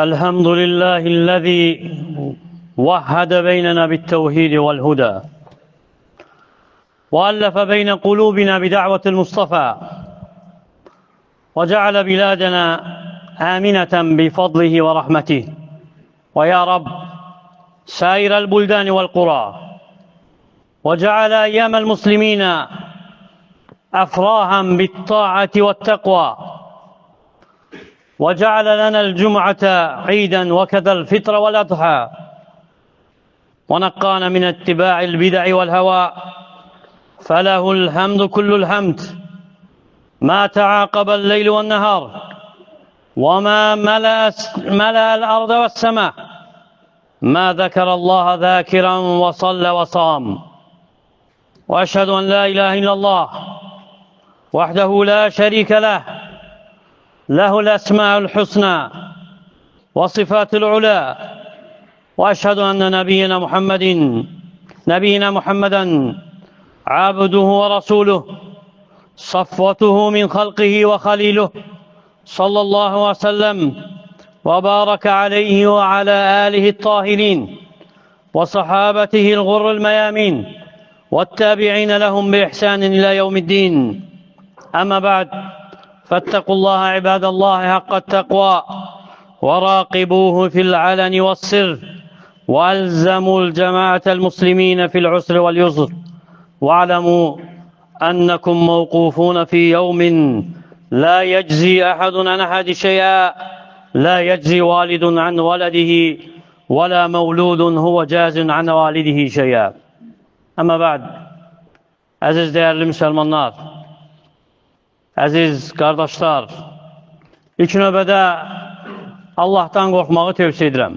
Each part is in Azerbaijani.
الحمد لله الذي وحد بيننا بالتوحيد والهدى وألف بين قلوبنا بدعوة المصطفى وجعل بلادنا آمنة بفضله ورحمته. ويا رب سائر البلدان والقرى وجعل أيام المسلمين أفراحا بالطاعة والتقوى، وجعل لنا الجمعة عيدا وكذا الفطر والأضحى، ونقانا من اتباع البدع والهوى، فله الحمد كل الحمد ما تعاقب الليل والنهار وما ملأ الأرض والسماء، ما ذكر الله ذاكرا وصلى وصام. وأشهد أن لا إله إلا الله وحده لا شريك له، له الأسماء الحسنى وصفات العلى. وأشهد أن نبينا محمدا عبده ورسوله، صفوته من خلقه وخليله، صلى الله وسلم وبارك عليه وعلى آله الطاهرين وصحابته الغر الميامين والتابعين لهم بإحسان إلى يوم الدين. أما بعد، فاتقوا الله عباد الله حق التقوى وراقبوه في العلن والسر، وألزموا الجماعة المسلمين في العسر واليسر، واعلموا أنكم موقوفون في يوم لا يجزي أحد عن أحد شيئا، لا يجزي والد عن ولده ولا مولود هو جاز عن والده şeya. Ama ba'd, əziz değerli Müslümanlar, əziz qardaşlar, ilk növbədə Allah'tan qorxmağı tövsiyə edirəm.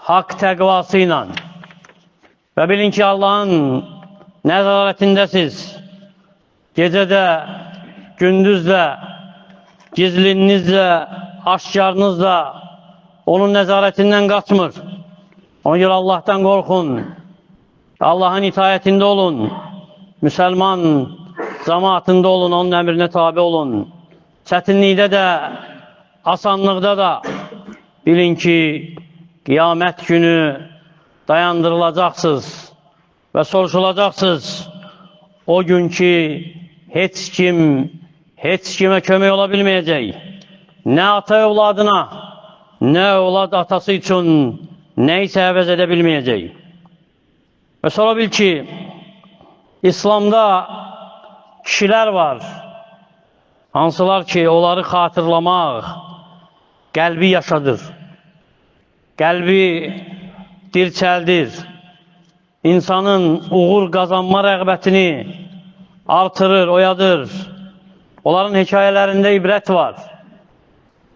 Haqq təqvası ilə və bilin ki, Allah'ın nəzarətindəsiz. Gecədə, gündüzlə, gizlinizlə, aşkarınızla onun nəzarətindən qaçmır. Ona görə Allah'tan qorxun, Allah'ın itayətində olun, Müslüman cemaatində olun, onun əmrinə tabi olun. Çətinlikdə də, asanlıqda da bilin ki, qiyamət günü dayandırılacaqsınız və soruşulacaqsınız. O gün ki, heç kimə kömək ola bilməyəcək. Nə ata övladına, nə övlad atası üçün nə isə əvəz edə bilməyəcək. Və sonra bil ki, İslamda kişilər var, hansılar ki, onları xatırlamaq qəlbi yaşadır, qəlbi dirçəldir, insanın uğur qazanma rəğbətini artırır, oyadır. Onların hekayələrində ibrət var.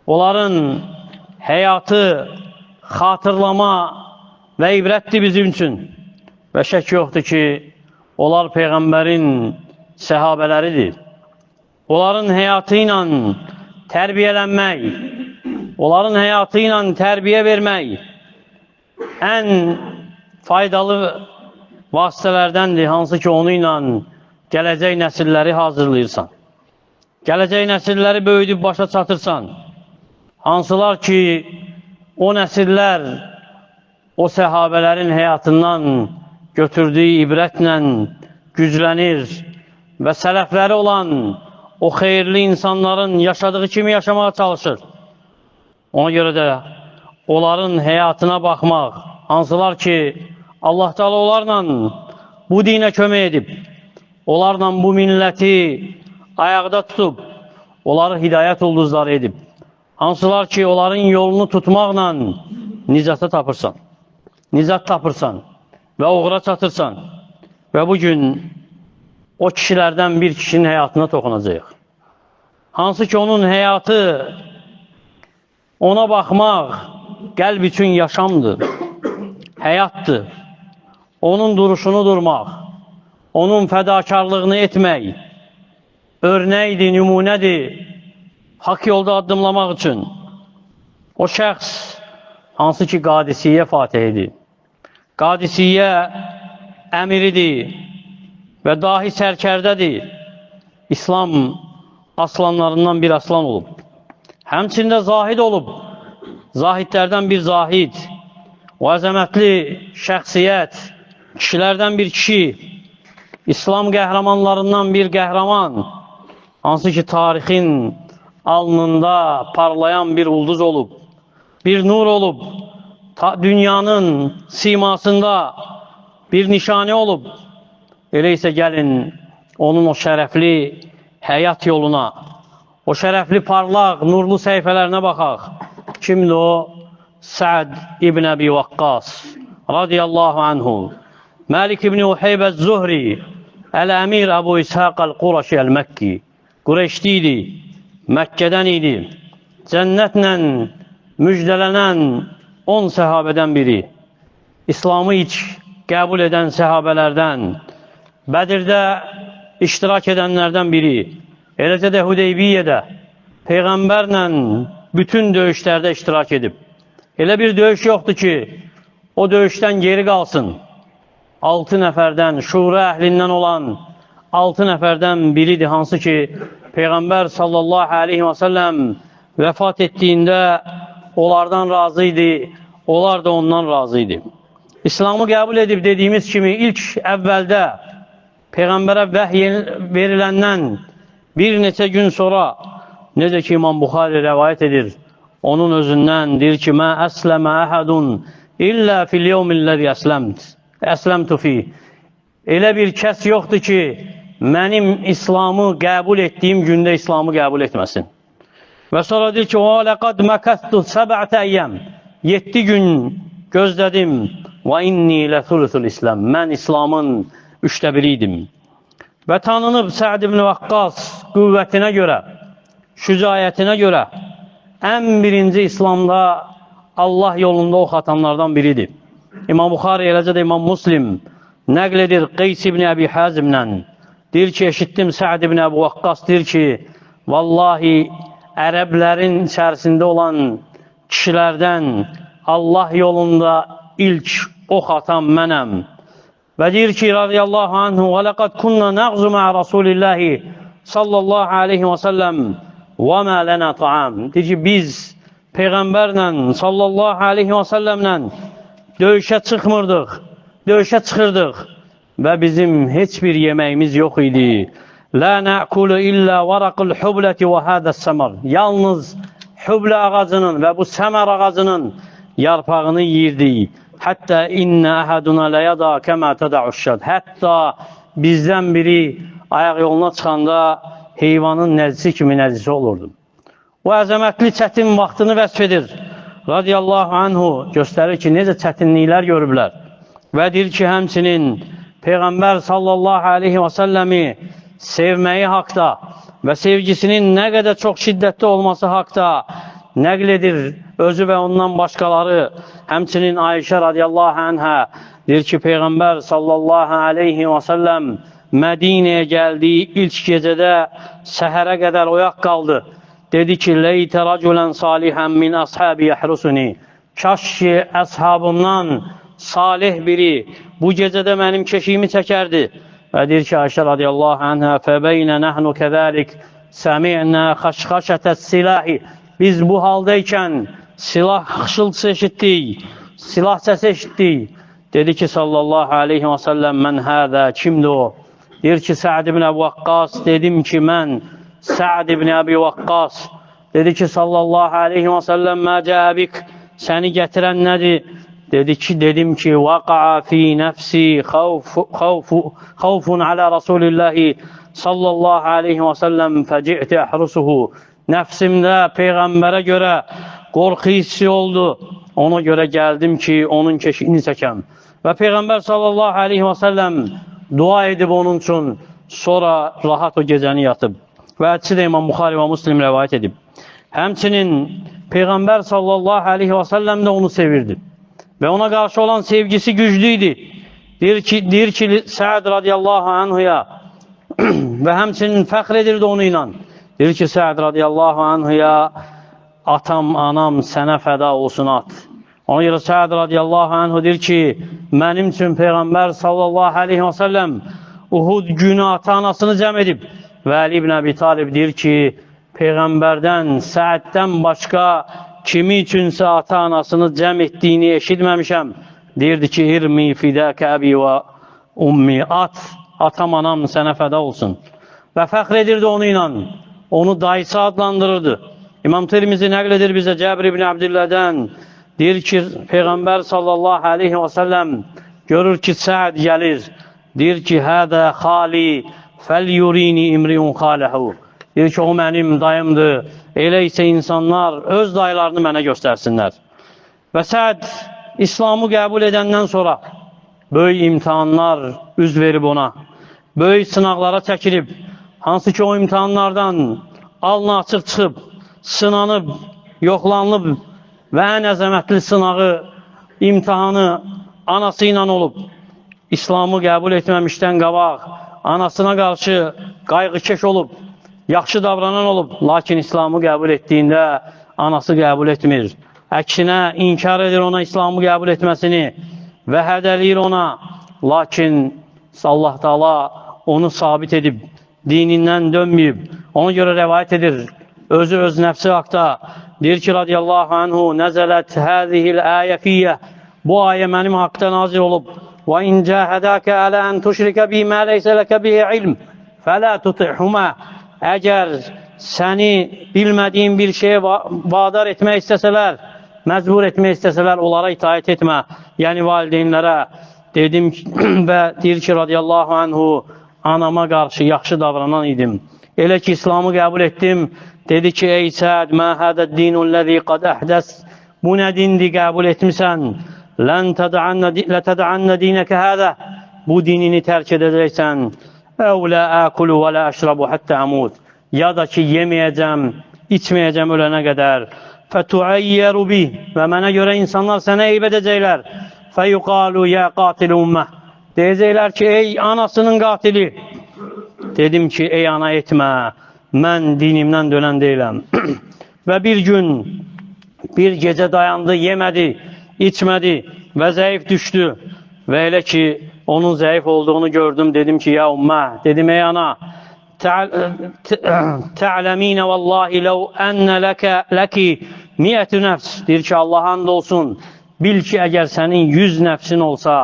Onların həyatı xatırlama və ibrətdir bizim üçün. Və şək yoxdur ki, onlar Peyğəmbərin səhabələridir. Onların həyatı ilə tərbiyələnmək, onların həyatı ilə tərbiyə vermək ən faydalı vasitələrdəndir, hansı ki, onu ilə gələcək nəsilləri hazırlayırsan. Gələcək nəsilləri böyüdüb başa çatırsan. Hansılar ki, o nəsillər o səhabələrin həyatından götürdüyü ibrətlə güclənir və sələfləri olan o xeyirli insanların yaşadığı kimi yaşamağa çalışır. Ona görə də onların həyatına baxmaq, hansılar ki, Allah Teala onlarla bu dinə kömək edib, onlarla bu milləti ayaqda tutub, onları hidayət ulduzları edib. Hansılar ki, onların yolunu tutmaqla nicat tapırsan və uğura çatırsan. Və bugün o kişilərdən bir kişinin həyatına toxunacaq. Hansı ki, onun həyatı, ona baxmaq qəlb üçün yaşamdır, həyatdır. Onun duruşunu durmaq, onun fədakarlığını etmək, örnəkdir, nümunədir, haqq yolda addımlamaq üçün. O şəxs, hansı ki, Qadisiyyə fatihidir, Qadisiyyə əmiridir və dahi sərkərdədir. İslam aslanlarından bir aslan olub. Həmçində zahid olub. zahidlərdən bir zahid, o əzəmətli şəxsiyyət, kişilərdən bir kişi, İslam qəhrəmanlarından bir qəhrəman, hansı ki tarixin alnında parlayan bir ulduz olub, bir nur olub, dünyanın simasında bir nişanə olub. Elə isə gəlin onun o şərəfli həyat yoluna, o şərəfli parlaq, nurlu səhifələrinə baxaq. Kimdir o? Sa'd ibn Əbi Vaqqas radiyallahu anhu. Məlik ibn Uheybə Zuhri, Əl-Əmir Əbu İshaq Əl-Quraşi Əl-Məkki. Qureyşli idi, Məkkədən idi. Cənnətlə müjdələnən 10 səhabədən biri. İslamı ilk qəbul edən səhabələrdən, Bədirdə iştirak edənlərdən biri. Eləcə də Hudeybiyyədə Peyğəmbərlə bütün döyüşlərdə iştirak edib. Elə bir döyüş yoxdur ki, o döyüşdən geri qalsın. 6 nəfərdən, şura əhlindən olan 6 nəfərdən biridir, hansı ki, Peyğəmbər sallallahu aleyhi və səlləm vəfat etdiyində onlardan razı idi, onlar da ondan razı idi. İslamı qəbul edib dediyimiz kimi ilk əvvəldə Peyğəmbərə vəhy veriləndən bir neçə gün sonra, necə ki İmam Buxari rəvayət edir, onun özündən deyir ki, mə əsləmə əhədun illə fil yevmilləzi əsləmtu fi. Elə bir kəs yoxdur ki, mənim İslamı qəbul etdiyim gündə İslamı qəbul etməsin. Və sonra deyir ki, o ləqad məkəttu səbətə əyyəm. 7 gün gözlədim. Və inni ləthulusul İslam. Mən İslamın 1/3 idim. Və tanınıb Sa'd ibn Vaqqas qüvvətinə görə, şücaətinə görə ən birinci İslamda Allah yolunda ox atanlardan biridir. İmam Buxari, eləcə də İmam Muslim nəql edir Qeys ibn Əbi Hazimlə. Deyir ki, eşitdim Sa'd ibn Əbu Vaqqas deyir ki, vallahi ərəblərin içərisində olan kişilərdən Allah yolunda ilk ox atan mənəm. Və deyir ki, radiyallahu anhu, və ləqad kunna nəğzu mə'ə Rasulillahi sallallahu aleyhi və səlləm və mə lənə ta'am. Deyir ki, biz Peyğəmbərlə sallallahu aleyhi və səlləmlə döyüşə çıxırdıq və bizim heç bir yeməyimiz yox idi. Lə nə'kulu illə varaqul hubləti və hədəs səmər. Yalnız hublə ağacının və bu səmər ağacının yarpağını yiyirdik. Hətta innə əhəduna ləyəda kəmə tədəuşşəd. Hətta bizdən biri ayaq yoluna çıxanda heyvanın nəzisi kimi nəzisi olurdu. O əzəmətli çətin vaxtını vəsf edir. Radiyallahu anhu göstərir ki, necə çətinliklər görüblər. Və deyir ki, həmçinin Peyğəmbər sallallahu aleyhi və səlləmi sevməyi haqda və sevgisinin nə qədər çox şiddətli olması haqda nəql edir özü və ondan başqaları. Həmçinin Ayşə radiyallahu anhə deyir ki, Peyğəmbər sallallahu aleyhi və səlləm Mədinəyə gəldiyi ilk gecədə səhərə qədər oyaq qaldı. Dedi ki, leytə rəculən salihən min əshabi yəhrusuni. Kaş ki, əshabımdan salih biri bu gecədə mənim keşiyimi çəkərdi. Və deyir ki, Ayşə radiyallahu anhə, fəbeynə nəhnu kəzəlik səmi'nə xəşxəşətəs silahi. Biz bu haldaykən silah xışıltısı eşitdik, silah səsi eşitdik. Dedi ki, sallallahu aleyhi və səlləm, mən hədə, kimdir o? Deyir ki, Sa'd ibn Əbi Vaqqas. Dedim ki, mən Sa'd ibn Əbi Vaqqas. Dedi ki, sallallahu aleyhi və səlləm, mə cəbik, səni gətirən nədir? Dedim ki, vaqa'a fi nəfsi xavfun alə Rasulillahi sallallahu aleyhi və səlləm fəci'ti əhrusuhu. Nəfsimdə Peyğəmbərə görə qorxu hissi oldu. Ona görə gəldim ki, onun keşiyini çəkəm. Və Peyğəmbər sallallahu aleyhi və səlləm dua edib onun üçün, sonra rahat o gecəni yatıb. Və hədisi də İmam Buxari və Muslim rəvayət edib. Həmçinin Peyğəmbər sallallahu aleyhi və səlləm də onu sevirdi. Və ona qarşı olan sevgisi güclü idi. Deyir ki Sa'd radiyallahu anhuya və həmçinin fəxr edirdi onu ilə. Deyir ki, Sa'd radiyallahu anhuya, atam, anam sənə fəda olsun at. Ona görə Sa'd radiyallahu anhu deyir ki, mənim üçün Peyğəmbər sallallahu aleyhi və səlləm Uhud günü ata-anasını cəm edib. Və Əli ibn Əbi Talib deyir ki, Peyğəmbərdən, Sa'ddən başqa kimi üçünsə ata-anasını cəm etdiyini eşitməmişəm. Deyirdi ki, irmi fidəkə əbi və ummi, atam anam sənə fəda olsun. Və fəxr edirdi onu ilə, onu dayısı adlandırırdı. İmam Tirmizi nəql edir bizə Cəbir ibn Abdilləhdən, deyir ki, Peyğəmbər sallallahu aleyhi və səlləm görür ki, Səd gəlir, deyir ki, hədə xali fəl-yurini imriun xaləhu. Deyir ki, o mənim dayımdır, elə isə insanlar öz dayılarını mənə göstərsinlər. Və Səd İslamı qəbul edəndən sonra böyük imtihanlar üz verib ona, böyük sınaqlara çəkilib, hansı ki o imtihanlardan alnı açıq çıxıb, sınanıb, yoxlanılıb və ən əzəmətli sınağı, imtihanı anası ilə olub. İslamı qəbul etməmişdən qabaq, anasına qarşı qayğıkeş olub, yaxşı davranan olub, lakin İslamı qəbul etdiyində anası qəbul etmir. Əksinə, inkar edir ona İslamı qəbul etməsini və hədəliyir ona, lakin Allah Taala onu sabit edib, dinindən dönməyib. Ona görə rəvayət edir, özü öz nəfsi haqda, deyir ki, radiyallahu anhu, nəzələt həzihil əyə fiyyə, bu ayə mənim haqda nazil olub. Və in cəhədəkə ələ ən tuşrikə bi mə leysə ləkə bihi ilm, fələ tutihumə. Əgər səni bilmədiyin bir şeyə vadar etmək istəsələr, məcbur etmək istəsələr, onlara itaət etmə, yəni valideynlərə. Dedim və deyir ki, radiyallahu anhu, anama qarşı yaxşı davranan idim. Elə ki, İslamı qəbul etdim, dedi ki, ey Səd, mə hədəd dinulləzi qad əhdəs, bu nə dindir qəbul etmisən? Lən tədəannə dinəkə hədə, bu dinini tərk edəcəksən. Əv lə əkulu və lə əşrabu həttə əmud, ya da ki, yeməyəcəm, içməyəcəm ölənə qədər. Fətuəyyəru bih, və mənə görə insanlar sənə eyb edəcəklər. Fəyuqalu yə qatil ümmə, deyəcəklər ki, ey anasının qatili. Dedim ki, ey ana etmə, mən dinimdən dönən deyiləm. Və bir gün, bir gecə dayandı, yemədi, içmədi və zəif düşdü. Və elə ki, onun zəif olduğunu gördüm, dedim ki, ya ümmə, dedim, ey ana, tə'ləminə vallahi ləv ənnə ləki miyyətü nəfs, deyir ki, Allah and olsun, bil ki, əgər sənin 100 nəfsin olsa,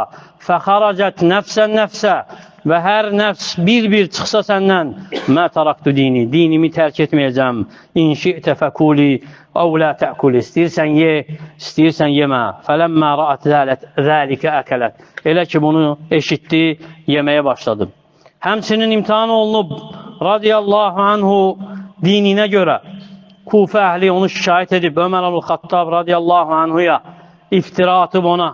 fəxaracət nəfsən nəfsə, və hər nəfs bir-bir çıxsa səndən, mə taraktu dini, dinimi tərk etməyəcəm, inşi'tə fəkuli, əv lə tə'kul, istəyirsən ye, istəyirsən yemə, fələmmə rəət zəlikə əkələt, elə ki, bunu eşitdi, yeməyə başladı. Həmsinin imtihan olunub, radiyallahu anhu, dininə görə, Kufə əhli onu şikayət edib, Ömər əl-Xattab radiyallahu anhuya iftira atıb ona,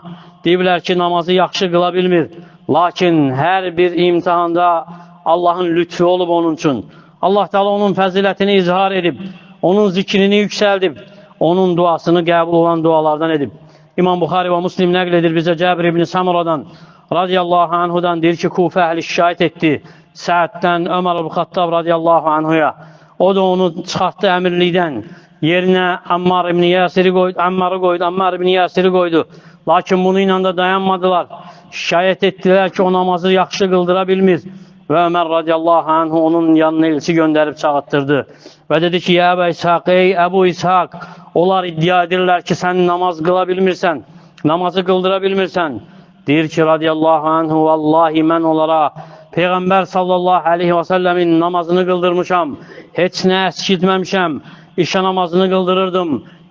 deyiblər ki, namazı yaxşı qıla bilmir, lakin hər bir imtihanda Allahın lütfu olub onun üçün. Allah Teala onun fəzilətini izhar edib, onun zikrini yüksəldib, onun duasını qəbul olan dualardan edib. İmam Buxari və Müslim nəql edir bizə Cəbir ibn Samuradan, radiyallahu anhudan, deyir ki, Kufə əhli şikayət etdi Səəddən Ömər əl-Xattab radiyallahu anhuya. O da onu çıxartdı əmirlikdən, yerinə Ammar ibn Yasiri qoydu, lakin bunu ilə də dayanmadılar. Şikayət etdilər ki, o namazı yaxşı qıldıra bilmir. Və Ömər radiyallahu anhu onun yanına elçi göndərib çağıtdırdı. Və dedi ki, ya Əbu İshaq, ey Əbu İshaq, onlar iddia edirlər ki, sən namaz qıla bilmirsən, namazı qıldıra bilmirsən. Deyir ki, radiyallahu anhu, vallahi mən onlara Peyğəmbər sallallahu aleyhi və səlləmin namazını qıldırmışam, heç nə əskiltməmişəm, işə namazını qıldırırdım,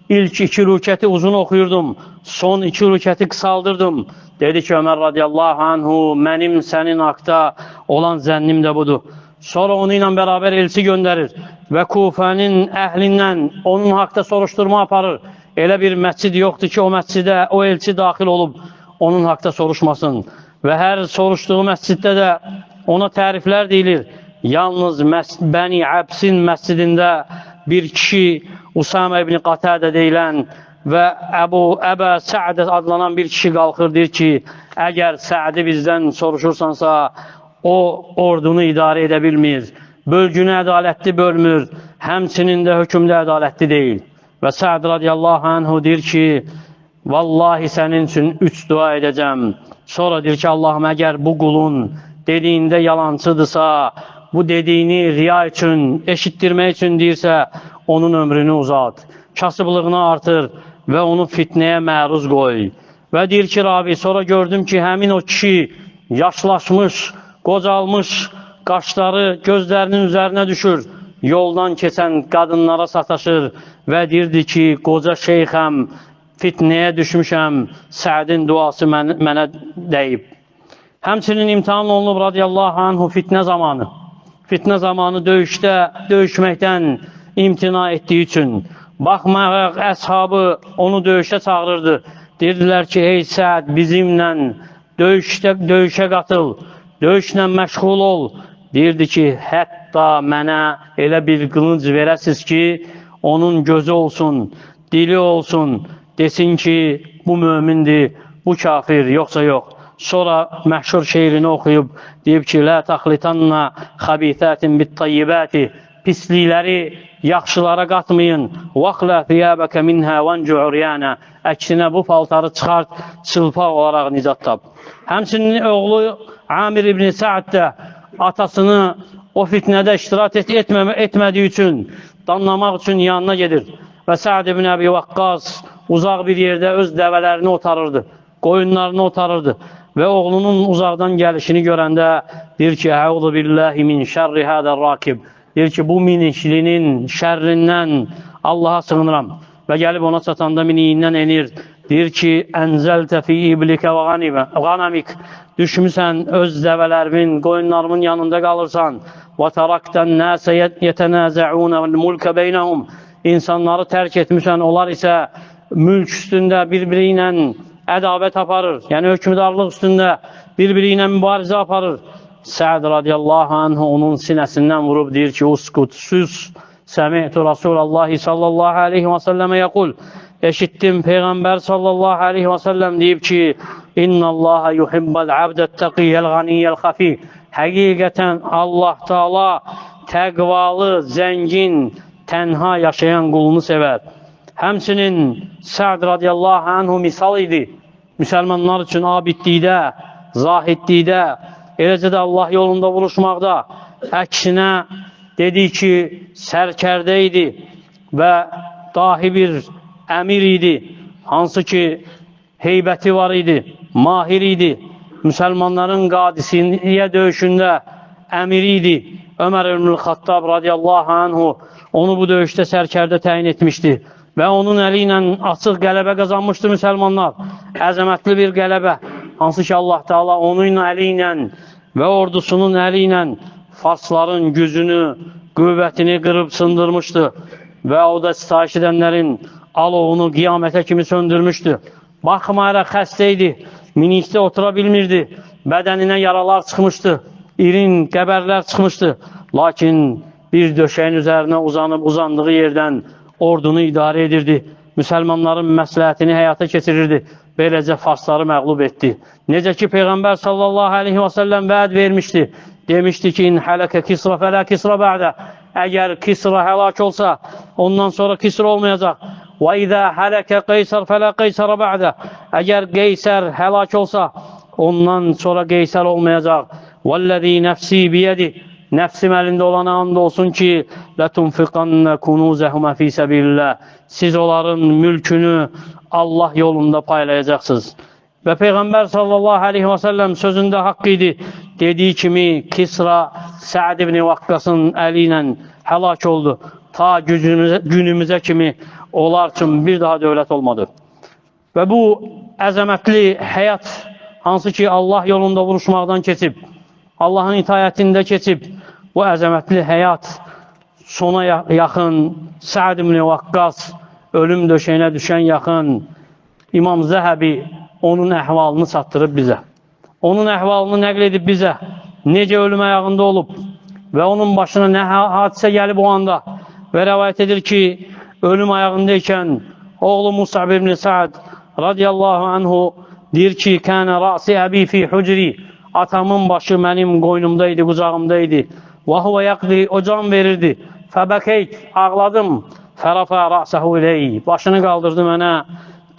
ilk 2 rükəti uzun oxuyurdum, son 2 rükəti qısaldırdım. Dedi ki, Ömər radiyallahu anhu, mənim sənin haqda olan zənnim də budur. Sonra onu ilə bərabər elçi göndərir və Kufənin əhlindən onun haqda soruşturma aparır. Elə bir məscid yoxdur ki, o məscidə o elçi daxil olub, onun haqda soruşmasın. Və hər soruşduğu məsciddə də ona təriflər deyilir. Yalnız Bəni Əbsin məscidində bir kişi Usama ibn Qatadə deyilən və Əbə Sə'd adlanan bir kişi qalxır, deyir ki, əgər Sə'di bizdən soruşursansa, o ordunu idarə edə bilmir, bölgünü ədalətli bölmür, həmçinin də hökmdə ədalətli deyil. Və Sə'd radiyallahu anhu deyir ki, vallahi sənin üçün 3 dua edəcəm. Sonra deyir ki, Allahım, əgər bu qulun dediyində yalancıdırsa, bu dediyini riya üçün, eşitdirmək üçün deyirsə, onun ömrünü uzat. Kasıblığını artır və onu fitnəyə məruz qoy. Və deyir ki, Rabi, sonra gördüm ki, həmin o kişi yaşlaşmış, qocalmış, qaşları gözlərinin üzərinə düşür, yoldan keçən qadınlara sataşır və deyirdi ki, qoca şeyxəm, fitnəyə düşmüşəm, Səədin duası mənə dəyib. Həmçinin imtihan olunub radiyallahu anhu fitnə zamanı. Fitnə zamanı döyüşməkdən imtina etdiyi üçün. Baxmayaraq, əshabı onu döyüşə çağırırdı. Deyirdilər ki, ey Səəd, bizimlə döyüşə qatıl, döyüşlə məşğul ol. Deyirdi ki, hətta mənə elə bir qılınc verəsiz ki, onun gözü olsun, dili olsun, desin ki, bu mömindir, bu kafir, yoxsa yox. Sonra məşhur şeirini oxuyub, deyib ki, lə təxlitanna xabithətin bit-tayyibəti, pislikləri yaxşılara qatmayın. Vaqlə thiyabəkə minhə vəncu uryanə, əksinə bu paltarı çıxart, çılpaq olaraq nicat tap. Həmçinin oğlu Amir ibn Səəd də atasını o fitnədə iştirak etmədiyi üçün, danlamaq üçün yanına gedir. Və Səəd ibn Əbi Vaqqas uzaq bir yerdə öz dəvələrini otarırdı, qoyunlarını otarırdı. Və oğlunun uzaqdan gəlişini görəndə deyir ki, əuzu billahi min şərri hədər rakib. Deyir ki, bu miniklinin şərrindən Allaha sığınıram. Və gəlib ona çatanda miniyindən enir. Deyir ki, ənzəltə fi iblikə və qanamik. Düşmüsən öz dəvələrimin, qoyunlarımın yanında qalırsan. Və tərəkdən nəsə yətənəzəunə mülkə beynəhum. İnsanları tərk etmişsən, onlar isə mülk üstündə bir-biri ilə ədavət aparır. Yəni, hökmdarlıq üstündə bir-biri ilə mübarizə aparır. Səəd radiyallahu anhu onun sinəsindən vurub deyir ki, uskut, sus. Səmi'tu Rasulallahi sallallahu aleyhi və səlləmə yəqul. Eşitdim Peyğəmbər sallallahu aleyhi və səlləm deyib ki, İnnallaha yuhibbal abdət təqiyyəl ğaniyyəl xafi. Həqiqətən Allah Taala təqvalı, zəngin, tənha yaşayan qulunu sevər. Həmçinin Səəd radiyallahu anhu misal idi. Müsəlmanlar üçün abidlikdə, zahidlikdə, eləcə də Allah yolunda vuruşmaqda. Əksinə dedi ki, sərkərdə idi və dahi bir əmir idi. Hansı ki, heybəti var idi, mahir idi. Müsəlmanların Qadisiyyə döyüşündə əmiri idi. Ömər ibn Xattab radiyallahu anhu onu bu döyüşdə sərkərdə təyin etmişdi. Və onun əli ilə açıq qələbə qazanmışdı müsəlmanlar. Əzəmətli bir qələbə. Hansı ki, Allah Teala onun əli ilə və ordusunun əli ilə Farsların gücünü, qüvvətini qırıb sındırmışdı. Və o da sitayiş edənlərin alovunu qiyamətə kimi söndürmüşdü. Baxmayaraq xəstə idi, minikdə otura bilmirdi. Bədəninə yaralar çıxmışdı, irin qəbərlər çıxmışdı. Lakin bir döşəyin üzərinə uzandığı yerdən ordunu idarə edirdi. Müsəlmanların məsləhətini həyata keçirirdi. Beləcə Farsları məğlub etdi. Necə ki, Peyğəmbər sallallahu aleyhi və səlləm vəd vermişdi. Demişdi ki, hələkə Kisra fələ Kisra bə'də. Əgər Kisra həlak olsa, ondan sonra Kisra olmayacaq. Və izə hələkə Qeysər fələ Qeysərə bə'də. Əgər Qeysər həlak olsa, ondan sonra Qeysər olmayacaq. Vəlləzi nəfsi biyədi. Nəfsim əlində olana and olsun ki, لَتُنْفِقَنَّ كُنُوزَهُمَ فِي سَبِيلِ اللّٰهِ. Siz onların mülkünü Allah yolunda paylayacaqsınız. Və Peyğəmbər sallallahu aleyhi və səlləm sözündə haqq idi. Dediyi kimi Kisra Səəd ibn Vaqqasın əli ilə həlak oldu. Ta günümüzə kimi onlar üçün bir daha dövlət olmadı. Və bu əzəmətli həyat hansı ki Allah yolunda vuruşmaqdan keçib, Allahın itayətində keçib, bu əzəmətli həyat sona yaxın Səəd ibn Vaqqas ölüm döşəyinə düşən yaxın İmam Zəhəbi onun əhvalını çatdırıb bizə. Onun əhvalını nəql edib bizə. Necə ölüm ayağında olub və onun başına nə hadisə gəlib o anda. Və rəvayət edir ki, ölüm ayağındaykən oğlu Musab ibn Səəd radiyallahu anhu deyir ki, kənə rəsi əbi fi hücri. Atamın başı mənim qoynumdaydı, qucağımdaydı. Və huvə yaqdi, o can verirdi. Fəbəkeyt, ağladım. Fərafə rəsəhu iləyy. Başını qaldırdı mənə.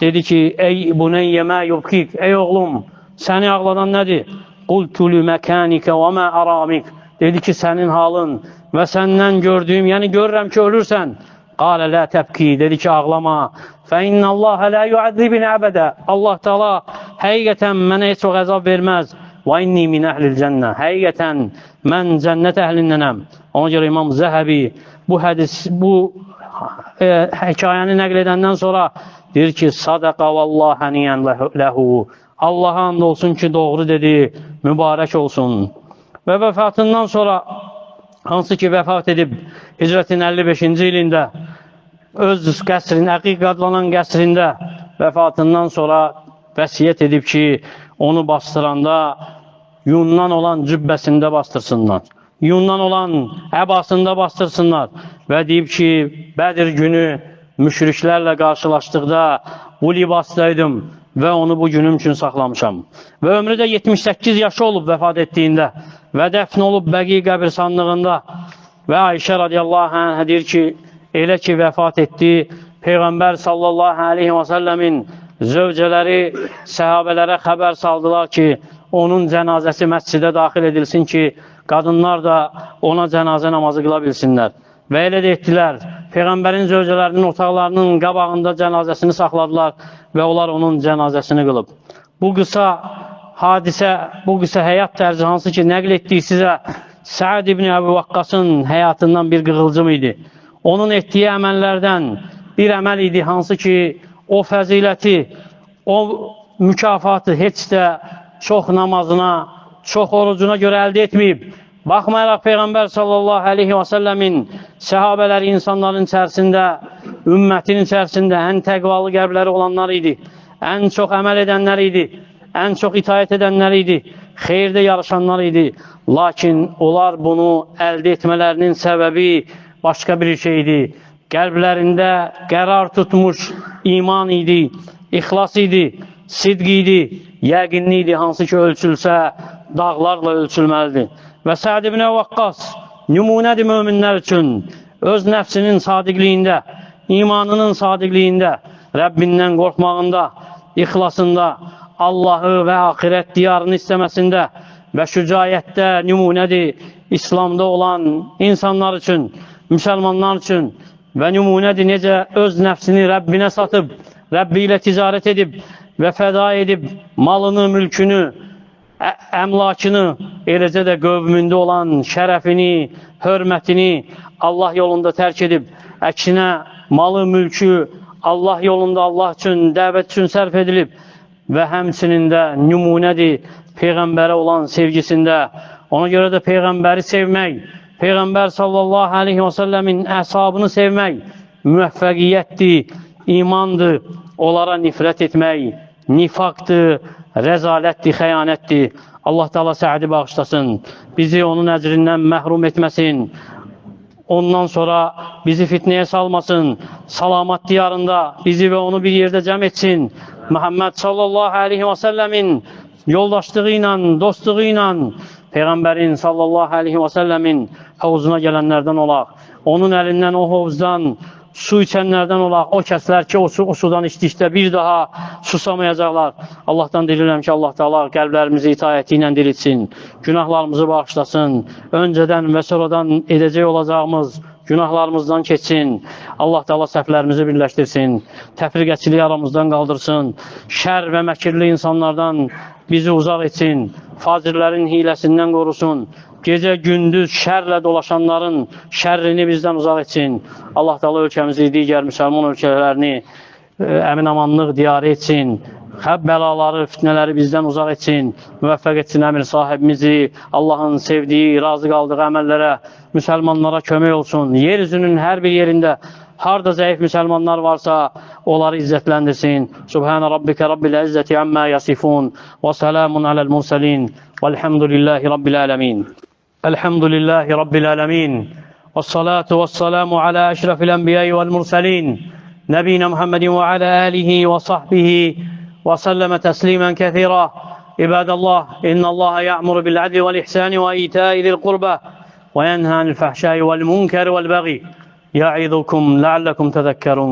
Dedi ki, ey buneyyə mə yubkik. Ey oğlum, səni ağladan nədir? Qultu li məkanikə və mə aramik. Dedi ki, sənin halın və səndən gördüyüm, yəni görürəm ki, ölürsən. Qalə la təbki, dedi ki, ağlama. فَإِنَّ اللّٰهَ لَا يُعَذِّبِنَ أَبَدًا. Allah Teala həqiqətən mənə heç o əzab verməz. وَإِنِّي مِنْ أَهْلِ الْجَنَّةِ. Həqiqətən mən cənnət əhlindənəm. Ona görə İmam Zəhəbi bu hekayəni nəql edəndən sonra deyir ki, sadaqa vallahi haniyan lehu. Allah'a and olsun ki, doğru dedi, mübarək olsun. Və vəfatından sonra, hansı ki vəfat edib Hicrətin 55-ci ilində öz qəsrin, Əqiq adlanan qəsrində vəfatından sonra vəsiyyət edib ki, onu bastıranda yundan olan cübbəsində bastırsınlar. Yundan olan əbasında bastırsınlar. Və deyib ki, Bədir günü müşriklərlə qarşılaşdıqda bu libasdaydım və onu bu günüm üçün saxlamışam. Və ömrü də 78 yaşı olub vəfat etdiyində və dəfn olub Bəqi qəbirstanlığında. Və Ayşə radiyallahu anh deyir ki, elə ki vəfat etdi, Peyğəmbər sallallahu aleyhi və səlləmin zövcələri səhabələrə xəbər saldılar ki, onun cənazəsi məscidə daxil edilsin ki, qadınlar da ona cənazə namazı qıla bilsinlər. Və elə də etdilər. Peyğəmbərin zövcələrinin otaqlarının qabağında cənazəsini saxladılar və onlar onun cənazəsini qılıb. Bu qısa hadisə, bu qısa həyat tərzi hansı ki nəql etdik sizə, Səad ibn Əbu Vaqqasın həyatından bir qığılcım idi. Onun etdiyi əməllərdən bir əməl idi, hansı ki o fəziləti, o mükafatı heç də çox namazına, çox orucuna görə əldə etməyib. Baxmayaraq Peyğəmbər sallallahu aleyhi və səlləmin səhabələri insanların içərisində, ümmətin içərisində ən təqvalı qəlbləri olanlar idi. Ən çox əməl edənlər idi. Ən çox itaət edənlər idi. Xeyirdə yarışanlar idi. Lakin onlar bunu əldə etmələrinin səbəbi başqa bir şeydi. Qəlblərində qərar tutmuş iman idi, ixlas idi, sidq idi, yəqinli idi, hansı ki ölçülsə dağlarla ölçülməlidir. Və Səad ibn Vaqqas nümunədir möminlər üçün, öz nəfsinin sadiqliyində, imanının sadiqliyində, Rəbbindən qorxmağında, ixlasında, Allahı və axirət diyarını istəməsində və şücayətdə nümunədir İslamda olan insanlar üçün, müsəlmanlar üçün və nümunədir necə öz nəfsini Rəbbinə satıb, Rəbbi ilə ticarət edib və fəda edib malını, mülkünü, əmlakını, eləcə də qövmündə olan şərəfini, hörmətini Allah yolunda tərk edib, əksinə malı, mülkü Allah yolunda Allah üçün, dəvət üçün sərf edilib və həmçinin də nümunədir Peyğəmbərə olan sevgisində. Ona görə də Peyğəmbəri sevmək, Peyğəmbər sallallahu aleyhi və səlləmin əshabını sevmək müvəffəqiyyətdir, imandır, onlara nifrət etmək nifaqdır, rəzalətdir, xəyanətdir. Allah Teala Səadi bağışlasın, bizi onun əcrindən məhrum etməsin, ondan sonra bizi fitnəyə salmasın, salamat diyarında bizi və onu bir yerdə cəm etsin. Muhammed sallallahu aleyhi və səlləmin yoldaşlığı ilə, dostluğu ilə Peyğəmbərin sallallahu aleyhi və səlləmin havuzuna gələnlərdən olaq. Onun əlindən, o havuzdan su içənlərdən olaq. O kəslər ki, o sudan içdikdə bir daha susamayacaqlar. Allahdan dilirəm ki, Allah Teala qəlblərimizi itayəti ilə diriltsin, günahlarımızı bağışlasın, öncədən və sonradan edəcək olacağımız günahlarımızdan keçsin. Allah Teala səhvlərimizi birləşdirsin, təfriqəçiliyi aramızdan qaldırsın, şər və məkirli insanlardan bizi uzaq etsin, facirlərin hiləsindən qorusun, gecə gündüz şərlə dolaşanların şərrini bizdən uzaq etsin. Allah Teala ölkəmizi, digər müsəlman ölkələrini əmin-amanlıq diyarı etsin. Bəlaları, fitnələri bizdən uzaq etsin. Müvəffəq etsin əmir sahibimizi, Allahın sevdiyi, razı qaldığı əməllərə, müsəlmanlara kömək olsun. Yer üzünün hər bir yerində harda zəif müsəlmanlar varsa onları izzətləndirsin. Subhanə rabbikə rabbil əzzəti əmmə yasifun və sələmun aləl mursəlin vəlhamdülillahi rabbil ələmin. Elhamdülillahi rabbil ələmin və salatu və salamu alə əşrafil ənbiyayı vəl mursəlin nəbiyyə Muhammedin və alə əlihi və sahbihi və səlləmə təslimən kəthira. İbadallah, innallaha ya'muru bil adli vel ihsani və ita'i zil qurba və yenhə anil fəhşai vel munkar vel bəği. يعظكم لعلكم تذكرون.